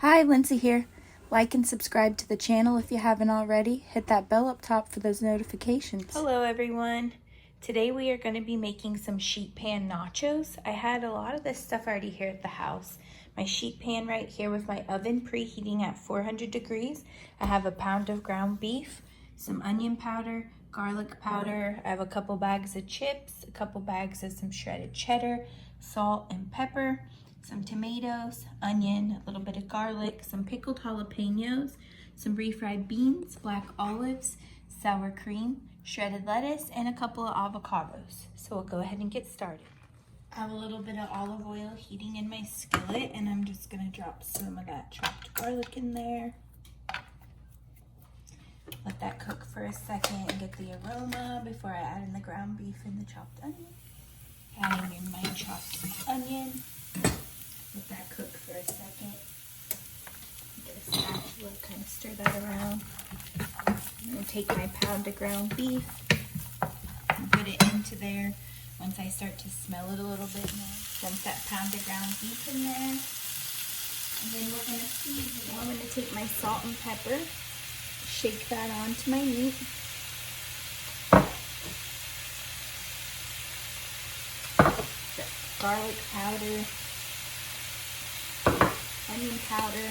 Hi, Lindsay here. Like and subscribe to the channel if you haven't already. Hit that bell up top for those notifications. Hello everyone. Today we are going to be making some sheet pan nachos. I had a lot of this stuff already here at the house. My sheet pan right here with my oven preheating at 400 degrees. I have a pound of ground beef, some onion powder, garlic powder. I have a couple bags of chips, a couple bags of some shredded cheddar, salt and pepper, some tomatoes, onion, a little bit of garlic, some pickled jalapeños, some refried beans, black olives, sour cream, shredded lettuce, and a couple of avocados. So we'll go ahead and get started. I have a little bit of olive oil heating in my skillet, and I'm just gonna drop some of that chopped garlic in there. Let that cook for a second and get the aroma before I add in the ground beef and the chopped onion. Adding in my chopped onion. Let that cook for a second. Get a spatula, kind of stir that around. I'm going to take my pound of ground beef and put it into there once I start to smell it a little bit more. Dump that pound of ground beef in there. And then we're going to season it. I'm going to take my salt and pepper, shake that onto my meat. Garlic powder, onion powder,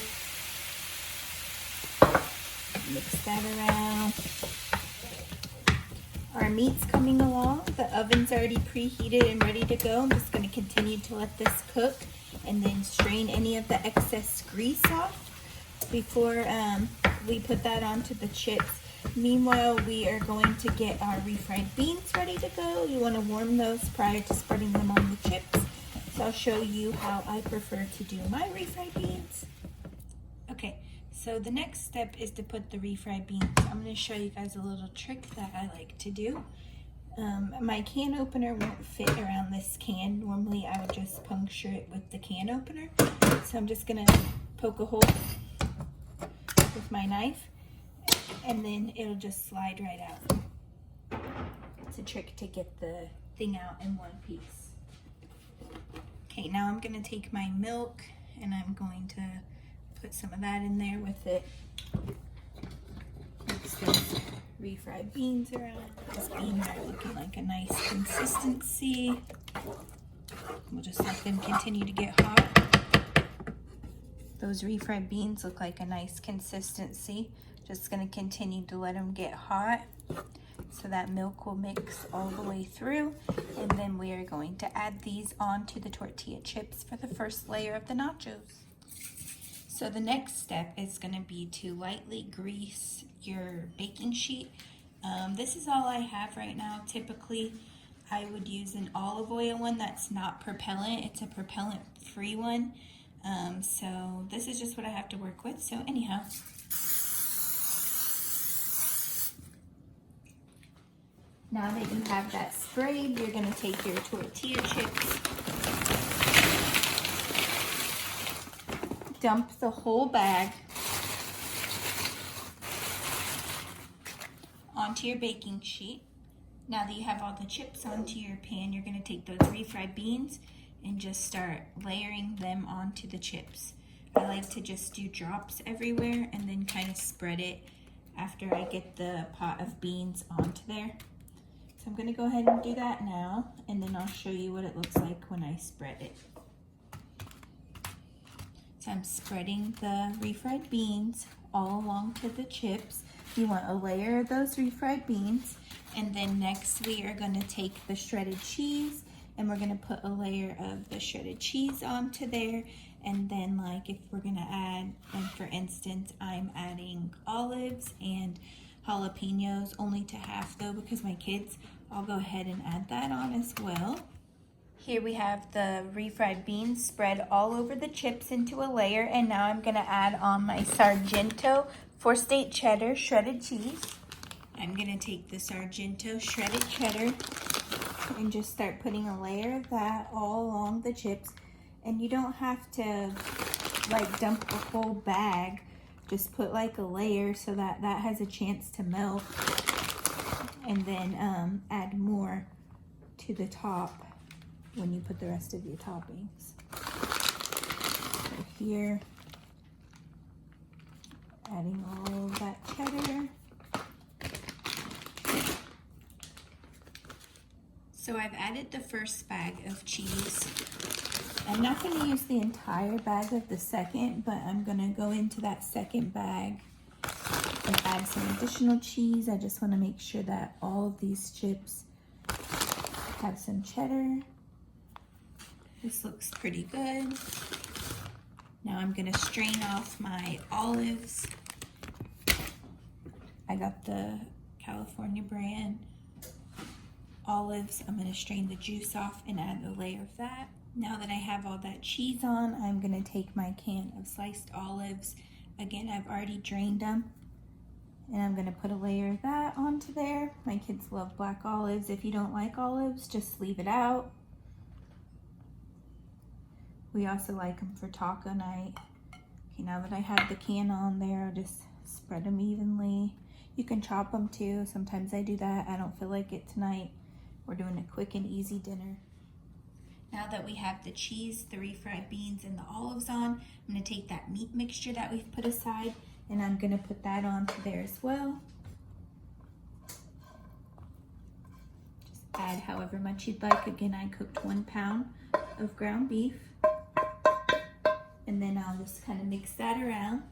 mix that around. Our meat's coming along. The oven's already preheated and ready to go. I'm just going to continue to let this cook and then strain any of the excess grease off before we put that onto the chips. Meanwhile, we are going to get our refried beans ready to go. You want to warm those prior to spreading them on the chips. So I'll show you how I prefer to do my refried beans. Okay, so the next step is to put the refried beans. I'm going to show you guys a little trick that I like to do. My can opener won't fit around this can. Normally I would just puncture it with the can opener. So I'm just going to poke a hole with my knife, and then it'll just slide right out. It's a trick to get the thing out in one piece. Okay, now I'm going to take my milk and I'm going to put some of that in there with it. Mix those refried beans around. These beans are looking like a nice consistency. We'll just let them continue to get hot. Those refried beans look like a nice consistency. Just going to continue to let them get hot so that milk will mix all the way through. And then we are going to add these onto the tortilla chips for the first layer of the nachos. So the next step is going to be to lightly grease your baking sheet. This is all I have right now. Typically, I would use an olive oil one that's not propellant. It's a propellant-free one. So this is just what I have to work with. So anyhow, now that you have that sprayed, you're going to take your tortilla chips, dump the whole bag onto your baking sheet. Now that you have all the chips onto your pan, you're going to take those refried beans and just start layering them onto the chips. I like to just do drops everywhere and then kind of spread it after I get the pot of beans onto there. So I'm going to go ahead and do that now, and then I'll show you what it looks like when I spread it. So I'm spreading the refried beans all along to the chips. You want a layer of those refried beans, and then next we are going to take the shredded cheese and we're going to put a layer of the shredded cheese onto there. And then, like, if we're going to add, like for instance, I'm adding olives and jalapeños, only to half though because my kids. I'll go ahead and add that on as well. Here we have the refried beans spread all over the chips into a layer, and now I'm going to add on my Sargento 4-state cheddar shredded cheese. I'm going to take the Sargento shredded cheddar and just start putting a layer of that all along the chips. And you don't have to like dump the whole bag. Just put like a layer so that that has a chance to melt. And then add more to the top when you put the rest of your toppings. So here, adding all of that cheddar. So I've added the first bag of cheese. I'm not going to use the entire bag of the second, but I'm going to go into that second bag and add some additional cheese. I just want to make sure that all of these chips have some cheddar. This looks pretty good. Now I'm going to strain off my olives. I got the California brand olives. I'm going to strain the juice off and add a layer of that. Now that I have all that cheese on, I'm going to take my can of sliced olives. Again, I've already drained them. And I'm going to put a layer of that onto there. My kids love black olives. If you don't like olives, just leave it out. We also like them for taco night. Okay, now that I have the can on there, I'll just spread them evenly. You can chop them too. Sometimes I do that. I don't feel like it tonight. We're doing a quick and easy dinner. Now that we have the cheese, the refried beans, and the olives on, I'm going to take that meat mixture that we've put aside and I'm going to put that onto there as well. Just add however much you'd like. Again, I cooked 1 pound of ground beef. And then I'll just kind of mix that around.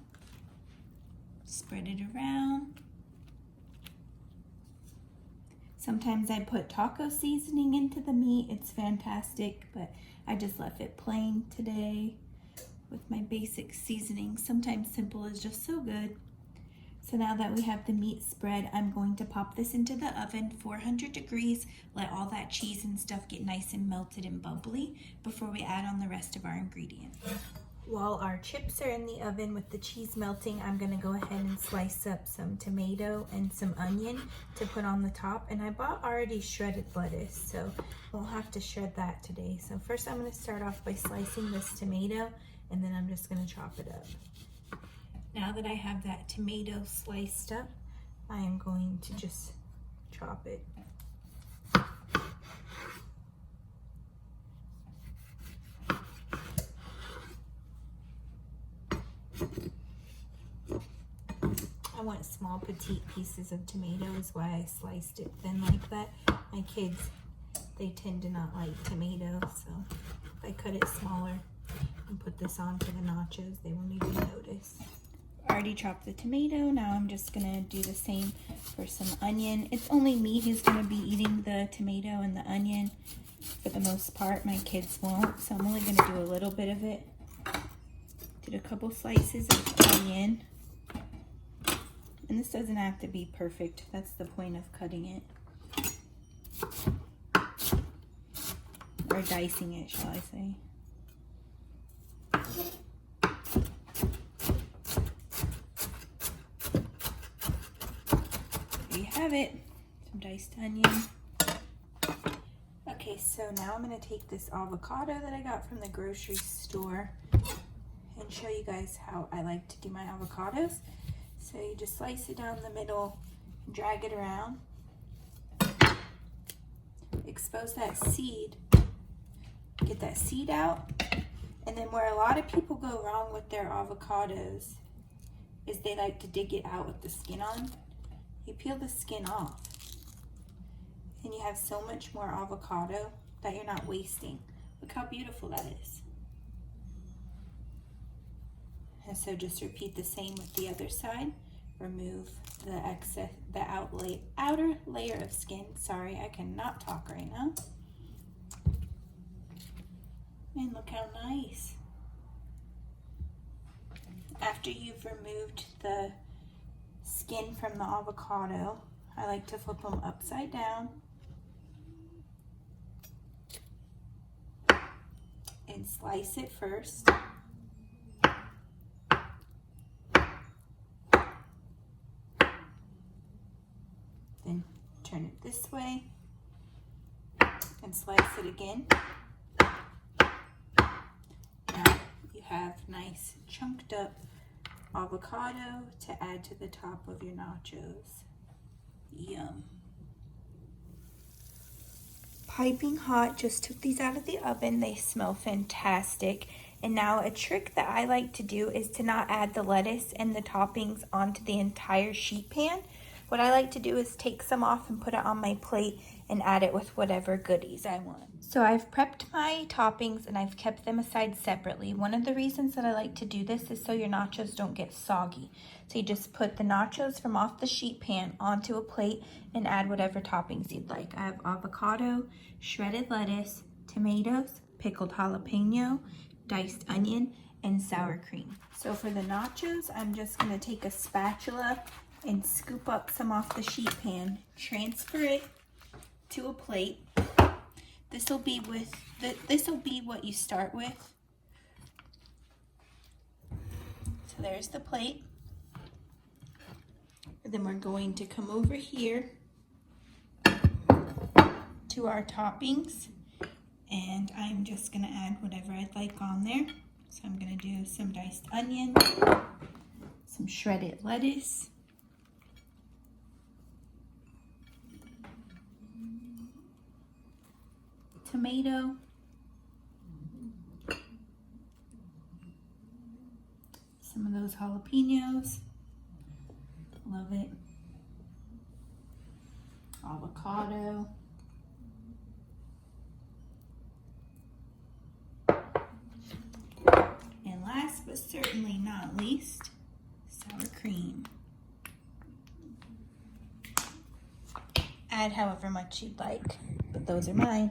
Spread it around. Sometimes I put taco seasoning into the meat. It's fantastic, but I just left it plain today with my basic seasoning. Sometimes simple is just so good. So now that we have the meat spread, I'm going to pop this into the oven, 400 degrees, let all that cheese and stuff get nice and melted and bubbly before we add on the rest of our ingredients. While our chips are in the oven with the cheese melting, I'm going to go ahead and slice up some tomato and some onion to put on the top. And I bought already shredded lettuce, so we'll have to shred that today. So first I'm going to start off by slicing this tomato, and then I'm just going to chop it up. Now that I have that tomato sliced up, I am going to just chop it. I want small petite pieces of tomato is why I sliced it thin like that. My kids, they tend to not like tomato, so if I cut it smaller and put this onto the nachos, they won't even notice. I already chopped the tomato. Now I'm just gonna do the same for some onion. It's only me who's gonna be eating the tomato and the onion for the most part. My kids won't, so I'm only gonna do a little bit of it. Did a couple slices of onion. And this doesn't have to be perfect. That's the point of cutting it. Or dicing it, shall I say. There you have it. Some diced onion. Okay, so now I'm going to take this avocado that I got from the grocery store and show you guys how I like to do my avocados. So you just slice it down the middle, drag it around, expose that seed, get that seed out, and then where a lot of people go wrong with their avocados is they like to dig it out with the skin on. You peel the skin off, and you have so much more avocado that you're not wasting. Look how beautiful that is. And so just repeat the same with the other side. Remove the excess, the outer layer of skin. Sorry, I cannot talk right now. And look how nice. After you've removed the skin from the avocado, I like to flip them upside down and slice it first. Then turn it this way and slice it again. Now you have nice chunked up avocado to add to the top of your nachos. Yum. Piping hot, just took these out of the oven. They smell fantastic. And now a trick that I like to do is to not add the lettuce and the toppings onto the entire sheet pan. What I like to do is take some off and put it on my plate and add it with whatever goodies I want. So I've prepped my toppings and I've kept them aside separately. One of the reasons that I like to do this is so your nachos don't get soggy. So you just put the nachos from off the sheet pan onto a plate and add whatever toppings you'd like. I have avocado, shredded lettuce, tomatoes, pickled jalapeno, diced onion, and sour cream. So for the nachos, I'm just gonna take a spatula and scoop up some off the sheet pan, transfer it to a plate. This will be what you start with. So there's the plate. And then we're going to come over here to our toppings, and I'm just gonna add whatever I'd like on there. So I'm gonna do some diced onion, some shredded lettuce, tomato, some of those jalapeños, love it, avocado, and last but certainly not least, sour cream. Add however much you'd like, but those are mine.